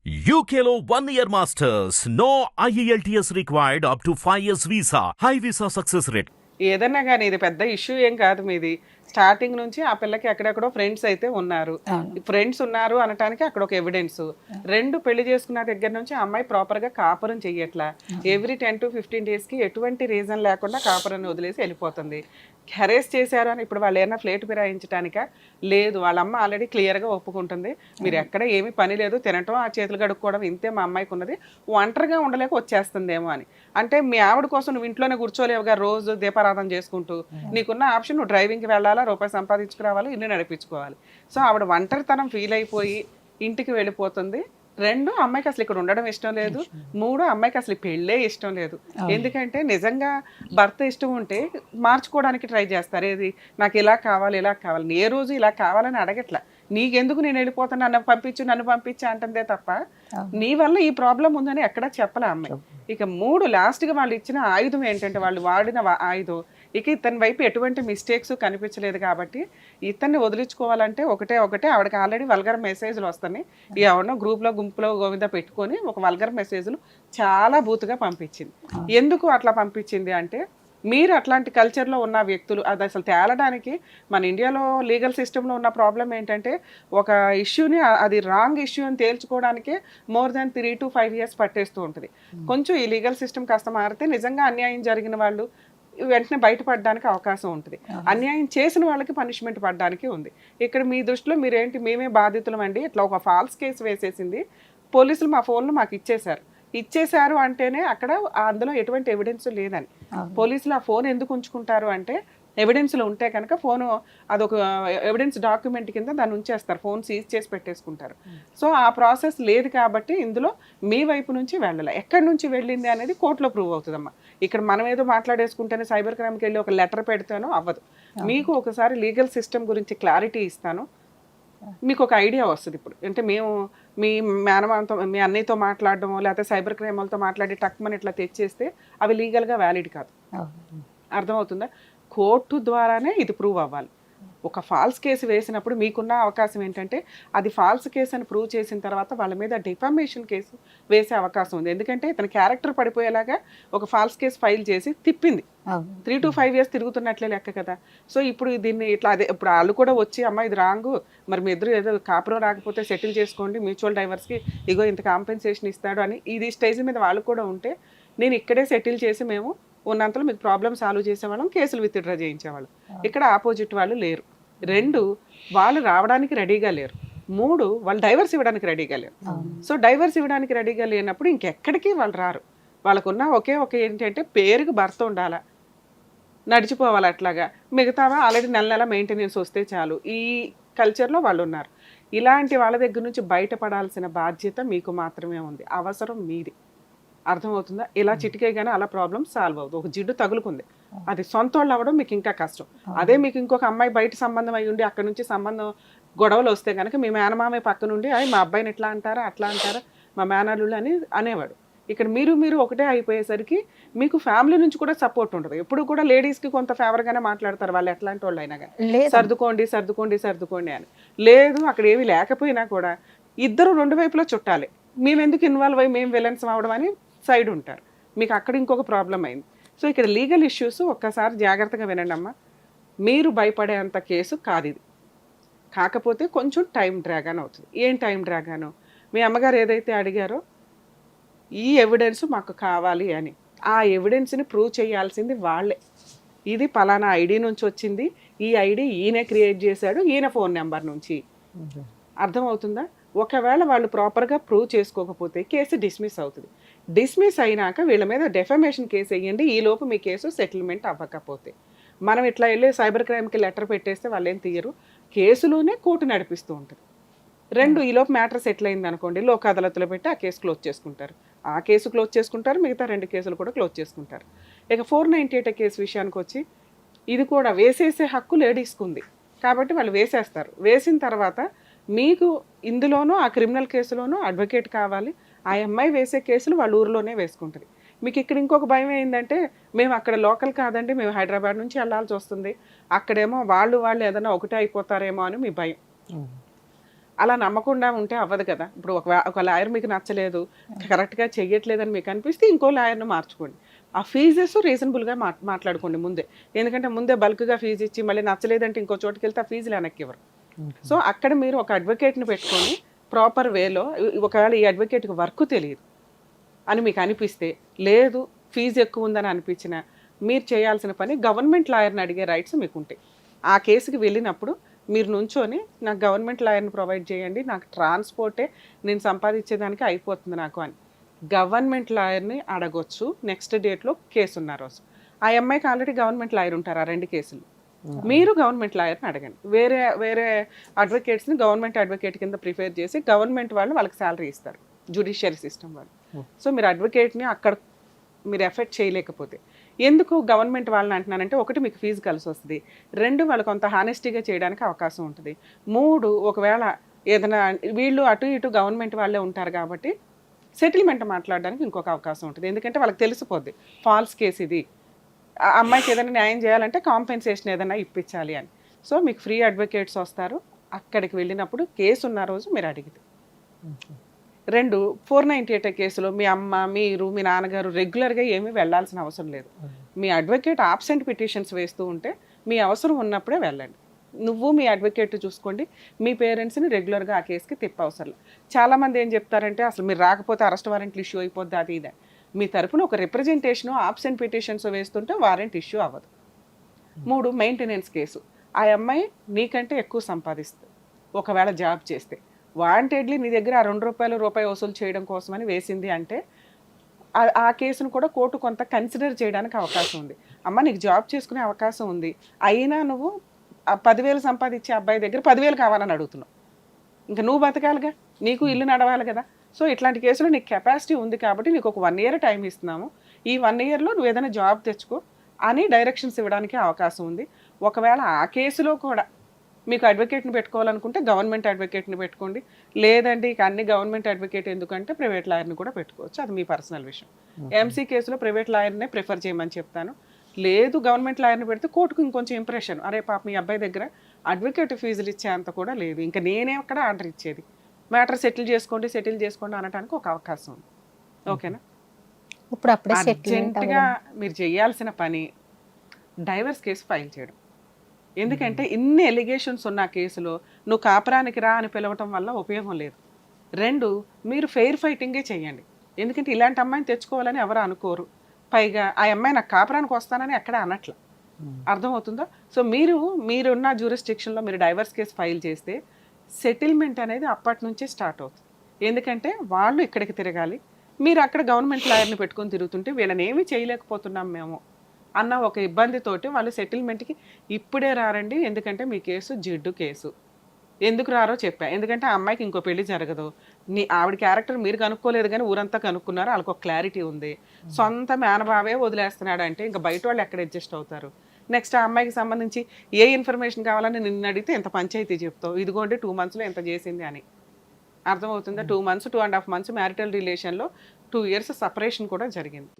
UKLO 1 year masters. No IELTS required up to 5 years visa. High visa success rate. ఏదన్నా కానీ ఇది పెద్ద issue ఏం కాదు మీది. స్టార్టింగ్ నుంచి ఆ పిల్లకి ఎక్కడెక్కడో ఫ్రెండ్స్ అయితే ఉన్నారు. అవును. ఫ్రెండ్స్ ఉన్నారు అనటానికి అక్కడ ఒక ఎవిడెన్స్. రెండు పెళ్లి చేసుకున్న దగ్గర నుంచి ఆ అమ్మాయి ప్రాపర్గా కాపురం చెయ్యట్లా. ఎవ్రీ 10 to 15 డేస్కి ఎటువంటి రీజన్ లేకుండా కాపురాన్ని వదిలేసి వెళ్ళిపోతుంది. హెరేస్ చేశారు అని ఇప్పుడు వాళ్ళు ఏమైనా ఫ్లేట్ ఫిరాయించడానిక లేదు. వాళ్ళ అమ్మ ఆల్రెడీ క్లియర్గా ఒప్పుకుంటుంది. మీరు ఎక్కడ ఏమీ పని లేదు, తినటం ఆ చేతులు కడుక్కోవడం ఇంతే మా అమ్మాయికి ఉన్నది. ఒంటరిగా ఉండలేక వచ్చేస్తుందేమో అని. అంటే మీ ఆవిడ కోసం నువ్వు ఇంట్లోనే కూర్చోలేవుగా రోజు దీపారాధన చేసుకుంటూ. నీకున్న ఆప్షన్ నువ్వు డ్రైవింగ్కి వెళ్ళాలా, రూపాయి సంపాదించుకురావాలి, ఇల్లు నడిపించుకోవాలి. సో ఆవిడ ఒంటరితనం ఫీల్ అయిపోయి ఇంటికి వెళ్ళిపోతుంది. రెండు, అమ్మాయికి అసలు ఇక్కడ ఉండడం ఇష్టం లేదు. మూడు, అమ్మాయికి అసలు పెళ్ళే ఇష్టం లేదు. ఎందుకంటే నిజంగా భర్త ఇష్టం ఉంటే మార్చుకోవడానికి ట్రై చేస్తారు. ఏది నాకు ఇలా కావాలి ఇలా కావాలి, ఏ రోజు ఇలా కావాలని అడగట్లా. నీకెందుకు నేను వెళ్ళిపోతాను, నన్ను పంపించు అంటుందే తప్ప నీ వల్ల ఈ ప్రాబ్లం ఉందని ఎక్కడా చెప్పలే అమ్మాయి. ఇక మూడు, లాస్ట్గా వాళ్ళు ఇచ్చిన ఆయుధం ఏంటంటే వాళ్ళు వాడిన ఆయుధం ఇక ఇతని వైపు ఎటువంటి మిస్టేక్స్ కనిపించలేదు కాబట్టి ఇతన్ని వదిలించుకోవాలంటే ఒకటే ఆవిడకి ఆల్రెడీ వల్గర్ మెసేజ్లు వస్తున్నాయి. ఎవరినో గ్రూప్లో గుంపులో గోవింద పెట్టుకొని ఒక వల్గర్ మెసేజ్లు చాలా బూతుగా పంపించింది. ఎందుకు అట్లా పంపించింది అంటే మీరు అట్లాంటి కల్చర్లో ఉన్న వ్యక్తులు అది అసలు తేలడానికి మన ఇండియాలో లీగల్ సిస్టంలో ఉన్న ప్రాబ్లం ఏంటంటే ఒక ఇష్యూని అది రాంగ్ ఇష్యూ అని తేల్చుకోవడానికే మోర్ దాన్ 3 to 5 years పట్టేస్తూ ఉంటుంది. కొంచెం ఈ లీగల్ సిస్టమ్ కాస్త మారితే నిజంగా అన్యాయం జరిగిన వాళ్ళు వెంటనే బయటపడడానికి అవకాశం ఉంటుంది. అన్యాయం చేసిన వాళ్ళకి పనిష్మెంట్ పడడానికి ఉంది. ఇక్కడ మీ దృష్టిలో మీరేంటి, మేమే బాధితులం అండి, ఇట్లా ఒక ఫాల్స్ కేసు వేసేసింది, పోలీసులు మా ఫోన్లు మాకు ఇచ్చేశారు అంటేనే అక్కడ అందులో ఎటువంటి ఎవిడెన్స్ లేదని. పోలీసులు ఆ ఫోన్ ఎందుకు ఉంచుకుంటారు అంటే ఎవిడెన్స్లు ఉంటే కనుక ఫోను అదొక ఎవిడెన్స్ డాక్యుమెంట్ కింద దాన్ని ఉంచేస్తారు, ఫోన్ సీజ్ చేసి పెట్టేసుకుంటారు. సో ఆ ప్రాసెస్ లేదు కాబట్టి ఇందులో మీ వైపు నుంచి వెళ్ళాలి. ఎక్కడి నుంచి వెళ్ళింది అనేది కోర్టులో ప్రూవ్ అవుతుందమ్మా. ఇక్కడ మనం ఏదో మాట్లాడేసుకుంటేనే సైబర్ క్రైమ్కి వెళ్ళి ఒక లెటర్ పెడితేనో అవ్వదు. మీకు ఒకసారి లీగల్ సిస్టమ్ గురించి క్లారిటీ ఇస్తాను, మీకు ఒక ఐడియా వస్తుంది. ఇప్పుడు అంటే మేము మీ మేనమామతో మీ అన్నయ్యతో మాట్లాడడమో లేకపోతే సైబర్ క్రైమ్ వాళ్ళతో మాట్లాడి టక్మని ఇట్లా తెచ్చేస్తే అవి లీగల్గా వ్యాలిడ్ కాదు. అర్థమవుతుందా? కోర్టు ద్వారానే ఇది ప్రూవ్ అవ్వాలి. ఒక ఫాల్స్ కేసు వేసినప్పుడు మీకున్న అవకాశం ఏంటంటే అది ఫాల్స్ కేసు అని ప్రూవ్ చేసిన తర్వాత వాళ్ళ మీద డిఫామేషన్ కేసు వేసే అవకాశం ఉంది. ఎందుకంటే ఇతని క్యారెక్టర్ పడిపోయేలాగా ఒక ఫాల్స్ కేసు ఫైల్ చేసి తిప్పింది. 3 to 5 years తిరుగుతున్నట్లే లెక్క కదా. సో ఇప్పుడు దీన్ని ఇట్లా అదే ఇప్పుడు వాళ్ళు కూడా వచ్చి అమ్మ ఇది రాంగు, మరి మీ ఇద్దరు ఏదో కాపురం రాకపోతే సెటిల్ చేసుకోండి, మ్యూచువల్ డైవర్స్కి ఇగో ఇంత కాంపెన్సేషన్ ఇస్తాడు అని ఇది స్టేజ్ మీద వాళ్ళు కూడా ఉంటే నేను ఇక్కడే సెటిల్ చేసి మేము ఉన్నంతలో మీకు ప్రాబ్లమ్ సాల్వ్ చేసేవాళ్ళం, కేసులు విత్డ్రా చేయించేవాళ్ళం. ఇక్కడ ఆపోజిట్ వాళ్ళు లేరు. రెండు, వాళ్ళు రావడానికి రెడీగా లేరు. మూడు, వాళ్ళు డైవర్స్ ఇవ్వడానికి రెడీగా లేరు. సో డైవర్స్ ఇవ్వడానికి రెడీగా లేనప్పుడు ఇంకెక్కడికి వాళ్ళు రారు. వాళ్ళకున్న ఒకే ఏంటంటే పేరుకి భర్త ఉండాలా, నడిచిపోవాలి అట్లాగా, మిగతావా ఆల్రెడీ నెల మెయింటెనెన్స్ వస్తే చాలు. ఈ కల్చర్లో వాళ్ళు ఉన్నారు. ఇలాంటి వాళ్ళ దగ్గర నుంచి బయటపడాల్సిన బాధ్యత మీకు మాత్రమే ఉంది, అవసరం మీది. అర్థమవుతుందా? ఇలా చిటికేగానే అలా ప్రాబ్లం సాల్వ్ అవుతుంది. ఒక జిడ్డు తగులుకుంది, అది సొంత వాళ్ళు అవ్వడం మీకు ఇంకా కష్టం. అదే మీకు ఇంకొక అమ్మాయి బయట సంబంధం అయ్యి ఉండి అక్కడ నుంచి సంబంధం గొడవలు వస్తే కనుక మీ మేనమామే పక్క నుండి అయ్యి మా అబ్బాయిని ఎట్లా అంటారా అట్లా అంటారా మా మేనల్లుళ్ళు అని అనేవాడు. ఇక్కడ మీరు ఒకటే అయిపోయేసరికి మీకు ఫ్యామిలీ నుంచి కూడా సపోర్ట్ ఉంటుంది. ఎప్పుడు కూడా లేడీస్కి కొంత ఫేవర్గానే మాట్లాడతారు వాళ్ళు ఎట్లాంటి వాళ్ళు అయినా కానీ, సర్దుకోండి అని. లేదు, అక్కడ ఏమీ లేకపోయినా కూడా ఇద్దరు రెండు వైపులా చుట్టాలి. మేము ఎందుకు ఇన్వాల్వ్ అయ్యి మేము విలన్స్ అవ్వడం అని సైడ్ ఉంటారు. మీకు అక్కడ ఇంకొక ప్రాబ్లం అయింది. సో ఇక్కడ లీగల్ ఇష్యూస్ ఒక్కసారి జాగ్రత్తగా వినండి అమ్మా. మీరు భయపడేంత కేసు కాదు ఇది. కాకపోతే కొంచెం టైం డ్రాగాన్ అవుతుంది. ఏం టైం డ్రాగాను? మీ అమ్మగారు ఏదైతే అడిగారో ఈ ఎవిడెన్స్ మాకు కావాలి అని, ఆ ఎవిడెన్స్ని ప్రూవ్ చేయాల్సింది వాళ్ళే. ఇది పలానా ఐడి నుంచి వచ్చింది, ఈ ఐడి ఈయన క్రియేట్ చేశాడు, ఈయన ఫోన్ నెంబర్ నుంచి. అర్థమవుతుందా? ఒకవేళ వాళ్ళు ప్రాపర్గా ప్రూవ్ చేసుకోకపోతే కేసు డిస్మిస్ అవుతుంది. డిస్మిస్ అయినాక వీళ్ళ మీద డెఫమేషన్ కేసు వేయండి. ఈలోపు మీ కేసు సెటిల్మెంట్ అవ్వకపోతే మనం ఇట్లా వెళ్ళి సైబర్ క్రైమ్కి లెటర్ పెట్టేస్తే వాళ్ళు ఏం తీయరు, కేసులోనే కోర్టు నడిపిస్తూ ఉంటుంది. రెండు, ఈలోపు మ్యాటర్ సెటిల్ అయింది అనుకోండి, లోక్ అదాలత్లో పెట్టి ఆ కేసు క్లోజ్ చేసుకుంటారు. ఆ కేసు క్లోజ్ చేసుకుంటారు, మిగతా 2 కేసులు కూడా క్లోజ్ చేసుకుంటారు. ఇక 498 కేసు విషయానికి వచ్చి ఇది కూడా వేసేసే హక్కు లేడీస్కి ఉంది కాబట్టి వాళ్ళు వేసేస్తారు. వేసిన తర్వాత మీకు ఇందులోనూ ఆ క్రిమినల్ కేసులోనూ అడ్వకేట్ కావాలి. ఆ అమ్మాయి వేసే కేసులు వాళ్ళ ఊరిలోనే వేసుకుంటుంది. మీకు ఇక్కడ ఇంకొక భయం ఏంటంటే మేము అక్కడ లోకల్ కాదండి, మేము హైదరాబాద్ నుంచి వెళ్ళాల్సి వస్తుంది, అక్కడేమో వాళ్ళు ఏదైనా ఒకటే అయిపోతారేమో అని మీ భయం. అలా నమ్మకుండా ఉంటే అవ్వదు కదా. ఇప్పుడు ఒక లాయర్ మీకు నచ్చలేదు, కరెక్ట్గా చెయ్యట్లేదని మీకు అనిపిస్తే ఇంకో లాయర్ను మార్చుకోండి. ఆ ఫీజెస్ రీజనబుల్గా మాట్లాడుకోండి ముందే. ఎందుకంటే ముందే బల్క్గా ఫీజు ఇచ్చి మళ్ళీ నచ్చలేదంటే ఇంకో చోటుకి వెళ్తే ఆ ఫీజులు వెనక్కి ఇవ్వరు. సో అక్కడ మీరు ఒక అడ్వకేట్ని పెట్టుకొని ప్రాపర్ వేలో, ఒకవేళ ఈ అడ్వకేట్కి వర్క్ తెలియదు అని మీకు అనిపిస్తే, లేదు ఫీజు ఎక్కువ ఉందని అనిపించిన, మీరు చేయాల్సిన పని గవర్నమెంట్ లాయర్ని అడిగే రైట్స్ మీకు ఉంటాయి. ఆ కేసుకి వెళ్ళినప్పుడు మీరు నుంచొని నాకు గవర్నమెంట్ లాయర్ని ప్రొవైడ్ చేయండి, నాకు ట్రాన్స్పోర్టే నేను సంపాదించేదానికి అయిపోతుంది నాకు అని గవర్నమెంట్ లాయర్ని అడగొచ్చు. నెక్స్ట్ డేట్లో కేసు ఉన్న రోజు ఆ అమ్మాయికి ఆల్రెడీ గవర్నమెంట్ లాయర్ ఉంటారు ఆ 2 కేసులు. మీరు గవర్నమెంట్ లాయర్ని అడగండి. వేరే వేరే అడ్వకేట్స్ని గవర్నమెంట్ అడ్వకేట్ కింద ప్రిఫేర్ చేసి గవర్నమెంట్ వాళ్ళకి శాలరీ ఇస్తారు, జ్యుడిషియరీ సిస్టమ్ వాళ్ళు. సో మీరు అడ్వకేట్ని అక్కడ మీరు ఎఫెక్ట్ చేయలేకపోతే, ఎందుకు గవర్నమెంట్ వాళ్ళని అంటున్నానంటే, ఒకటి మీకు ఫీజు కలిసి వస్తుంది, 2 వాళ్ళు కొంత హానెస్టీగా చేయడానికి అవకాశం ఉంటుంది, 3 ఒకవేళ ఏదైనా వీళ్ళు అటు ఇటు గవర్నమెంట్ వాళ్ళే ఉంటారు కాబట్టి సెటిల్మెంట్ మాట్లాడడానికి ఇంకొక అవకాశం ఉంటుంది. ఎందుకంటే వాళ్ళకి తెలిసిపోద్ది ఫాల్స్ కేసు ఇది, ఆ అమ్మాయికి ఏదైనా న్యాయం చేయాలంటే కాంపెన్సేషన్ ఏదైనా ఇప్పించాలి అని. సో మీకు ఫ్రీ అడ్వకేట్స్ వస్తారు. అక్కడికి వెళ్ళినప్పుడు కేసు ఉన్న రోజు మీరు అడిగితే. 2 498 కేసులో మీ అమ్మ, మీరు, మీ నాన్నగారు రెగ్యులర్గా ఏమీ వెళ్ళాల్సిన అవసరం లేదు. మీ అడ్వకేట్ ఆబ్సెంట్ పిటిషన్స్ వేస్తూ ఉంటే మీ అవసరం ఉన్నప్పుడే వెళ్ళండి. నువ్వు మీ అడ్వకేట్ చూసుకోండి, మీ పేరెంట్స్ని రెగ్యులర్గా ఆ కేసుకి తిప్పవసరం. చాలామంది ఏం చెప్తారంటే, అసలు మీరు రాకపోతే అరెస్ట్ వారెంట్లు ఇష్యూ అయిపోద్ది అది ఇదే. మీ తరపున ఒక రిప్రజెంటేషను ఆబ్సెంట్ పిటిషన్స్ వేస్తుంటే వారెంట్ ఇష్యూ అవ్వదు. 3 మెయింటెనెన్స్ కేసు. ఆ అమ్మాయి నీకంటే ఎక్కువ సంపాదిస్తుంది ఒకవేళ జాబ్ చేస్తే, వాంటెడ్లీ నీ దగ్గర ఆ రూపాయి వసూలు చేయడం కోసమని వేసింది అంటే ఆ కేసును కూడా కోర్టు కొంత కన్సిడర్ చేయడానికి అవకాశం ఉంది. అమ్మ నీకు జాబ్ చేసుకునే అవకాశం ఉంది, అయినా నువ్వు 10,000 సంపాదించే అబ్బాయి దగ్గర 10,000 కావాలని అడుగుతున్నావు. ఇంకా నువ్వు బతకాలిగా, నీకు ఇల్లు నడవాలి కదా. సో ఇట్లాంటి కేసులో నీకు కెపాసిటీ ఉంది కాబట్టి నీకు ఒక 1 year టైం ఇస్తున్నాము, ఈ 1 yearలో నువ్వు ఏదైనా జాబ్ తెచ్చుకో అని డైరెక్షన్స్ ఇవ్వడానికి అవకాశం ఉంది. ఒకవేళ ఆ కేసులో కూడా మీకు అడ్వకేట్ని పెట్టుకోవాలనుకుంటే గవర్నమెంట్ అడ్వకేట్ని పెట్టుకోండి, లేదండి ఇక అన్ని గవర్నమెంట్ అడ్వకేట్ ఎందుకంటే ప్రైవేట్ లాయర్ని కూడా పెట్టుకోవచ్చు, అది మీ పర్సనల్ విషయం. ఎంసీ కేసులో ప్రైవేట్ లాయర్నే ప్రిఫర్ చేయమని చెప్తాను. లేదు గవర్నమెంట్ లాయర్ని పెడితే కోర్టుకు ఇంకొంచెం ఇంప్రెషన్, అరే పాప మీ అబ్బాయి దగ్గర అడ్వకేట్ ఫీజులు ఇచ్చే అంత కూడా లేదు, ఇంకా నేనే అక్కడ ఆర్డర్ ఇచ్చేది, మ్యాటర్ సెటిల్ చేసుకోండి అనడానికి ఒక అవకాశం ఉంది. ఓకేనా? ఇప్పుడు అప్పుడే అర్జెంటుగా మీరు చేయాల్సిన పని డైవర్స్ కేసు ఫైల్ చేయడం. ఎందుకంటే ఇన్ని ఎలిగేషన్స్ ఉన్న కేసులో నువ్వు కాపురానికి రా అని పిలవటం వల్ల ఉపయోగం లేదు. 2 మీరు ఫెయిర్ ఫైటింగే చేయండి. ఎందుకంటే ఇలాంటి అమ్మాయిని తెచ్చుకోవాలని ఎవరు అనుకోరు, పైగా ఆ అమ్మాయి నాకు కాపురానికి వస్తానని ఎక్కడ అనట్ల. అర్థమవుతుందా? సో మీరున్న జ్యూరిస్డిక్షన్లో మీరు డైవర్స్ కేసు ఫైల్ చేస్తే సెటిల్మెంట్ అనేది అప్పటి నుంచే స్టార్ట్ అవుతుంది. ఎందుకంటే వాళ్ళు ఇక్కడికి తిరగాలి, మీరు అక్కడ గవర్నమెంట్ లాయర్ని పెట్టుకొని తిరుగుతుంటే వీళ్ళని ఏమీ చేయలేకపోతున్నాం మేము అన్న ఒక ఇబ్బందితోటి వాళ్ళు సెటిల్మెంట్కి ఇప్పుడే రారండి, ఎందుకంటే మీ కేసు జిడ్డు కేసు. ఎందుకు రారో చెప్పా, ఎందుకంటే ఆ అమ్మాయికి ఇంకో పెళ్లి జరగదు, ఆవిడ క్యారెక్టర్ మీరు కనుక్కోలేదు కానీ ఊరంతా కనుక్కున్నారు, వాళ్ళకి ఒక క్లారిటీ ఉంది. సొంత మేనబావే వదిలేస్తున్నాడు అంటే ఇంకా బయట వాళ్ళు ఎక్కడ అడ్జస్ట్ అవుతారు? నెక్స్ట్ ఆ అమ్మాయికి సంబంధించి ఏ ఇన్ఫర్మేషన్ కావాలని నిన్ను అడిగితే ఎంత పంచాయతీ చెప్తావు, ఇదిగోండి 2 monthsలో ఎంత చేసింది అని. అర్థమవుతుందా? 2 months 2.5 months మ్యారిటల్ రిలేషన్లో 2 years సపరేషన్ కూడా జరిగింది.